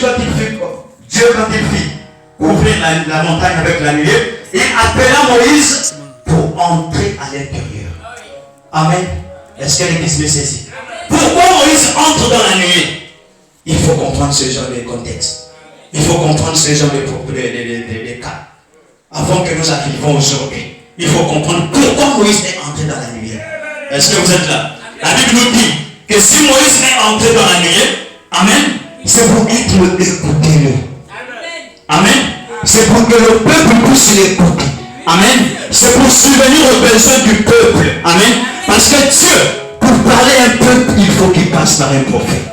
quand il fit couvrir la montagne avec la nuée, il appela Moïse pour entrer à l'intérieur. Amen. Est-ce que l'église me saisit? Pourquoi Moïse entre dans la nuée? Il faut comprendre ce genre de contexte. Il faut comprendre ce genre de cas. Avant que nous arrivions aujourd'hui, il faut comprendre pourquoi Moïse est entré dans la nuée. Est-ce que vous êtes là? La Bible nous dit que si Moïse est entré dans la nuée, amen, c'est pour être écouté. Amen. C'est pour que le peuple puisse l'écouter. Amen. C'est pour subvenir aux besoins du peuple. Amen. Parce que Dieu, pour parler à un peuple, il faut qu'il passe par un prophète.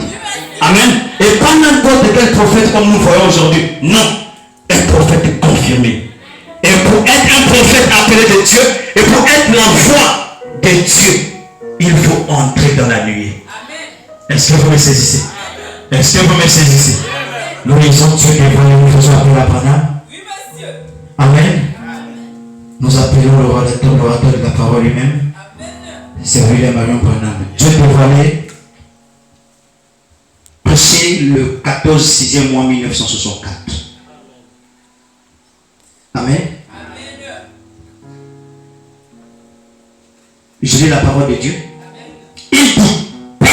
Amen. Et pas n'importe quel prophète comme nous voyons aujourd'hui. Non. Un prophète confirmé. Et pour être un prophète appelé de Dieu, et pour être la voix de Dieu, il faut entrer dans la nuit. Est-ce que vous me saisissez? Est-ce que vous me saisissez? Nous lisons Dieu devant nous, nous faisons appeler la parole. Amen. Nous appelons l'orateur de la parole lui-même. C'est William Marion Branham. Dieu dévoilé. Prêché le 14 6e mois 1964. Amen. Je lis la parole de Dieu. Il dit, Père,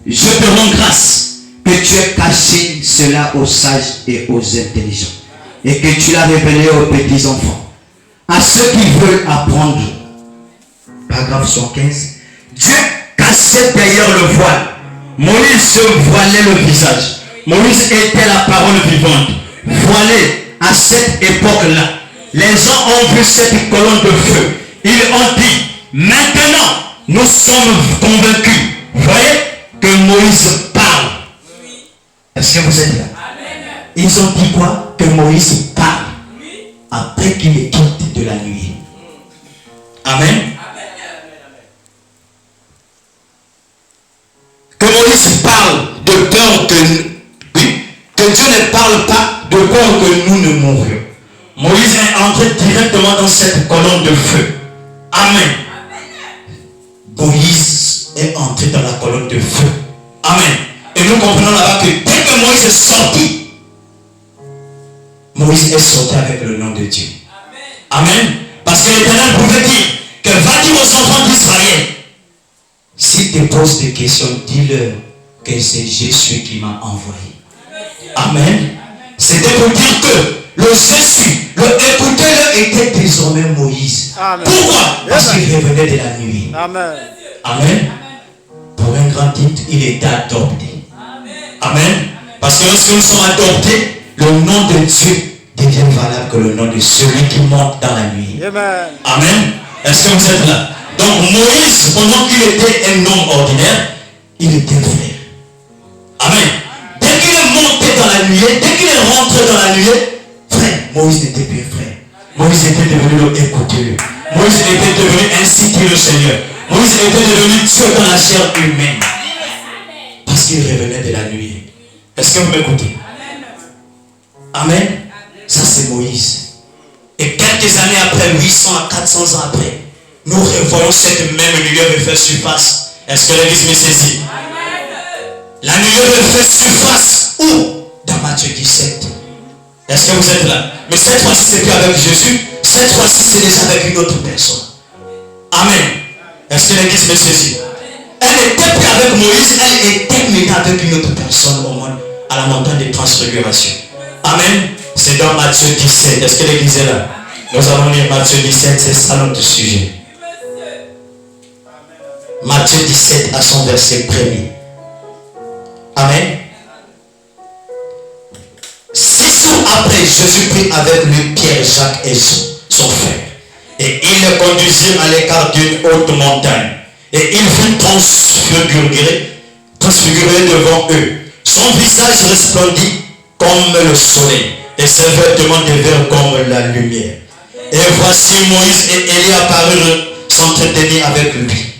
je te rends grâce que tu aies caché cela aux sages et aux intelligents et que tu l'as révélé aux petits enfants, à ceux qui veulent apprendre. Paragraphe 115. Dieu cachait derrière le voile. Moïse se voilait le visage. Moïse était la parole vivante. Voilé à cette époque-là. Les gens ont vu cette colonne de feu. Ils ont dit, maintenant, nous sommes convaincus. Voyez que Moïse parle. Est-ce que vous êtes là? Ils ont dit quoi? Que Moïse parle. Après qu'il est quitté de la nuit. Amen. Que Moïse parle de peur que Dieu ne parle pas de peur que nous ne mourions. Moïse est entré directement dans cette colonne de feu. Amen. Moïse est entré dans la colonne de feu. Amen. Et nous comprenons là-bas que dès que Moïse est sorti, Moïse est sorti avec le nom de Dieu. Amen. Parce que l'Éternel pouvait dire que va dire aux enfants d'Israël, s'ils te posent des questions, dis-leur que c'est Jésus qui m'a envoyé. Amen. C'était pour dire que le Jésus, le écouteur était désormais Moïse. Amen. Pourquoi? Parce qu'il revenait de la nuit. Amen. Amen. Pour un grand titre, il était adopté. Amen. Parce que lorsque nous sommes adoptés, le nom de Dieu devient valable que le nom de celui qui monte dans la nuit. Amen. Amen. Est-ce que vous êtes là? Donc Moïse, pendant qu'il était un homme ordinaire, il était frère. Amen. Dès qu'il est monté dans la nuit, dès qu'il est rentré dans la nuit, frère, Moïse n'était plus frère. Moïse était devenu le écouteur. Moïse était devenu ainsi dit le Seigneur. Moïse était devenu Dieu dans la chair humaine. Parce qu'il revenait de la nuit. Est-ce que vous m'écoutez? Amen. Ça c'est Moïse. Et quelques années après, 800 à 400 ans après, nous revoyons cette même lumière refaire surface. Est-ce que l'église me saisit? La lumière refait surface où? Dans Matthieu 17. Est-ce que vous êtes là? Mais cette fois-ci, c'est plus avec Jésus. Cette fois-ci, c'est déjà avec une autre personne. Amen. Est-ce que l'église me saisit? Elle n'était plus avec Moïse, elle était maintenant avec une autre personne au monde, à la montagne de transfiguration. Amen. C'est dans Matthieu 17. Est-ce que l'église est là? Nous allons lire Matthieu 17, c'est ça notre sujet. Matthieu 17 à son verset 1er. Amen. 6 jours après, Jésus prit avec lui Pierre, Jacques et son frère. Et il les conduisit à l'écart d'une haute montagne. Et il fut transfiguré devant eux. Son visage resplendit comme le soleil, et ses vêtements devinrent comme la lumière. Et voici Moïse et Élie apparurent s'entretenir avec lui.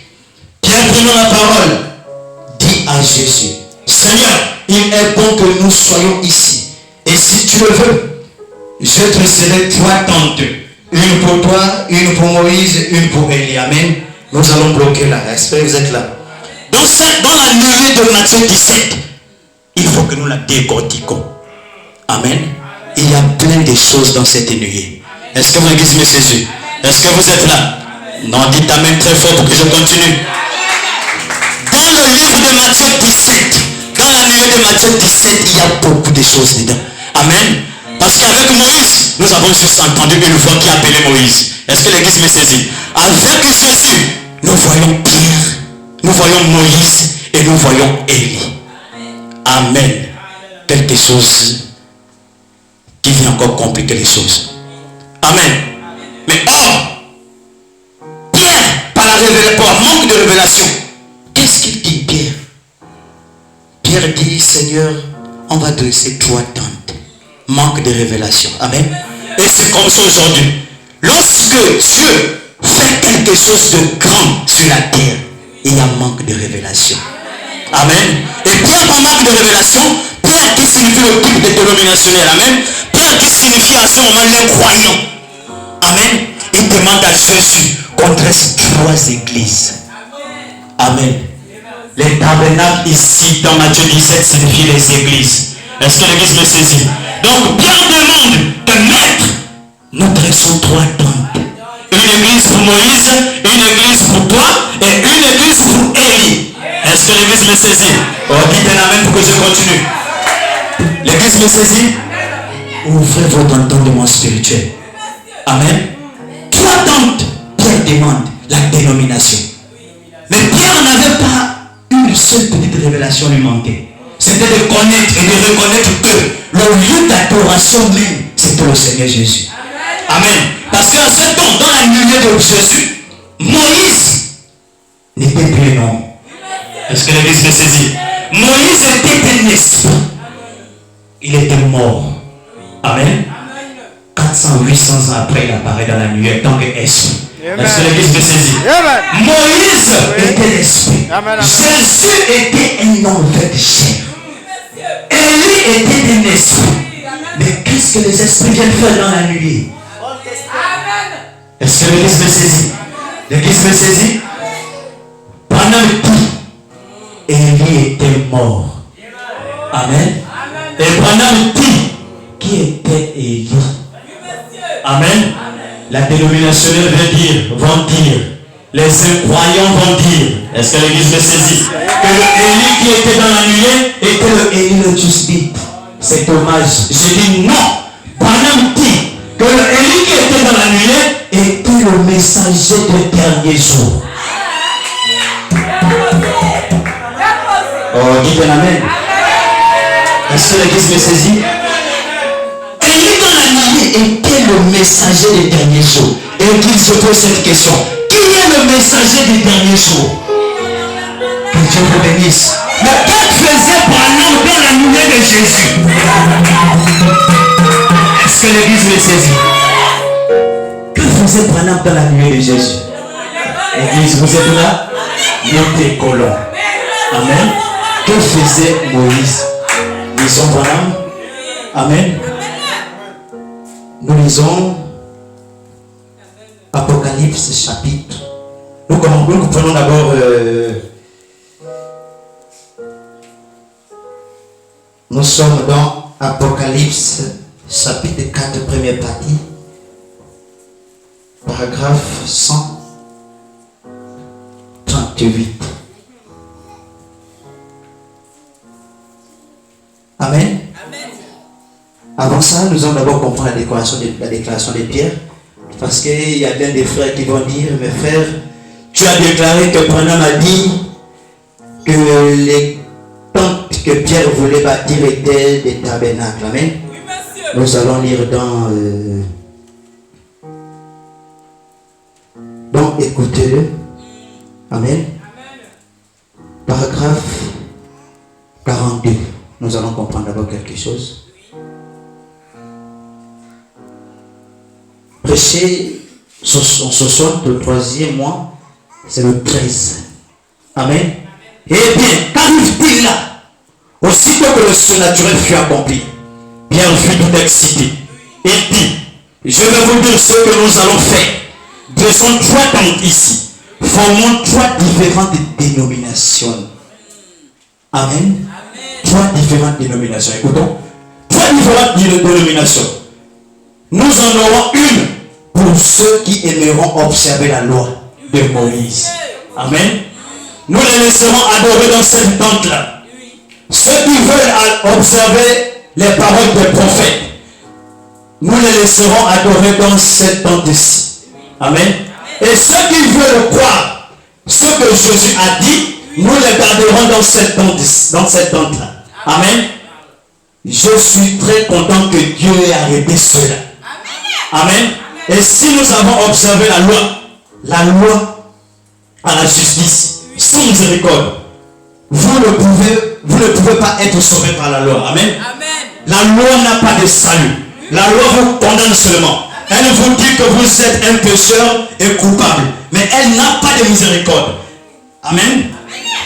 Pierre, prenant la parole, dit à Jésus, Seigneur, il est bon que nous soyons ici. Et si tu le veux, je te serai 3 tentes. Une pour toi, une pour Moïse, une pour Élie. Amen. Nous allons bloquer là. Est-ce que vous êtes là? Dans la nuée de Matthieu 17, il faut que nous la décortiquons. Amen. Il y a plein de choses dans cette nuit. Est-ce que l'église me saisit? Est-ce que vous êtes là? Non, dites amen très fort pour que je continue. Dans le livre de Matthieu 17, dans la nuée de Matthieu 17, il y a beaucoup de choses dedans. Amen. Parce qu'avec Moïse, nous avons juste entendu une voix qui appelait Moïse. Est-ce que l'église me saisit? Avec Jésus, nous voyons Pierre, nous voyons Moïse et nous voyons Élie. Amen. Quelque chose qui vient encore compliquer les choses. Amen. Mais or, Pierre, par manque de révélation, qu'est-ce qu'il dit Pierre? Pierre dit, Seigneur, on va dresser 3 tentes. Manque de révélation. Amen. Et c'est comme ça aujourd'hui. Lorsque Dieu fait quelque chose de grand sur la terre, il y a manque de révélation. Amen. Et Pierre, par manque de révélation, Pierre qui signifie le type dénominationnel. Amen. Pierre qui signifie à ce moment l'incroyant. Amen. Il demande à Jésus qu'on dresse 3 églises. Amen. Les tabernacles ici dans Matthieu 17 signifient les églises. Est-ce que l'église me saisit? Donc Pierre demande de mettre, nous dressons 3 tentes. Une église pour Moïse, une église pour toi et une église pour Élie. Est-ce que l'église me saisit? Oh, dites un amen pour que je continue. L'église me saisit? Ouvrez votre entendement spirituel. Amen. 3 tentes, Pierre demande la dénomination. Mais Pierre n'avait pas une seule petite révélation lui manquait. C'était de connaître et de reconnaître que le lieu d'adoration même, c'était le Seigneur Jésus. Amen. Parce qu'en ce temps, dans la nuée de Jésus, Moïse n'était plus un homme. Est-ce que l'église me saisit? Moïse était un esprit. Il était mort. Amen. 400, 800 ans après, il apparaît dans la nuée en tant qu'esprit. Est-ce que l'église me saisit? Moïse était l'esprit. Jésus était un homme fait de chair. Élie était un esprit. Mais qu'est-ce que les esprits viennent faire dans la nuit? Est-ce que l'église me saisit? L'église me saisit? Pendant le temps, Élie était mort. Amen. Et pendant le temps, qui était Élie? Amen. La dénominationnelle vont dire, les incroyants vont dire, est-ce que l'église me saisit? Que le Élie qui était dans la nuée était le Élie le Tusbite. C'est dommage. Je dis non. Pendant que le Élie qui était dans la nuée était le messager du dernier jour. Oh, dites un amen. Est-ce que l'église me saisit? Élie dans la nuée était le messager des derniers jours. Et qu'il se pose cette question. Qui est le messager des derniers jours? Que Dieu vous bénisse. Mais qu'est-ce que faisait Branham dans la nuée de Jésus? Est-ce que l'église me saisit? Que faisait Branham dans la nuée de Jésus? Église, vous êtes là? Mettez colon. Amen. Que faisait Moïse? Lisons Branham. Amen. Nous lisons Apocalypse chapitre. Nous prenons d'abord nous sommes dans Apocalypse chapitre 4 première partie, paragraphe 138. Amen. Avant ça, nous allons d'abord comprendre la déclaration de Pierre. Parce qu'il y a bien des frères qui vont dire, mes frères, tu as déclaré que Branham a dit que les tentes que Pierre voulait bâtir étaient des tabernacles. Amen. Oui, nous allons lire donc écoutez-le. Amen. Paragraphe 42. Nous allons comprendre d'abord quelque chose. Prêcher ce 63e mois, c'est le 13. Amen. Eh bien, qu'arrive-t-il là? Aussitôt que le surnaturel fut accompli, Pierre fut tout excité. Il dit, je vais vous dire ce que nous allons faire. Dressons 3 tentes ici. Formons 3 différentes dénominations. Amen. 3 différentes dénominations. Écoutons. 3 différentes dénominations. Nous en aurons une pour ceux qui aimeront observer la loi de Moïse. Amen. Nous les laisserons adorer dans cette tente-là. Ceux qui veulent observer les paroles des prophètes, nous les laisserons adorer dans cette tente-ci. Amen. Et ceux qui veulent croire ce que Jésus a dit, nous les garderons dans cette tente-là. Amen. Je suis très content que Dieu ait arrêté cela. Amen. Et si nous avons observé la loi à la justice, sans miséricorde, vous ne pouvez pas être sauvé par la loi. Amen. La loi n'a pas de salut. La loi vous condamne seulement. Elle vous dit que vous êtes un pécheur et coupable. Mais elle n'a pas de miséricorde. Amen.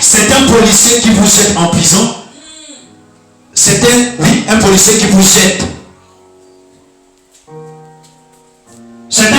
C'est un policier qui vous jette en prison. C'est un policier qui vous jette. C'est un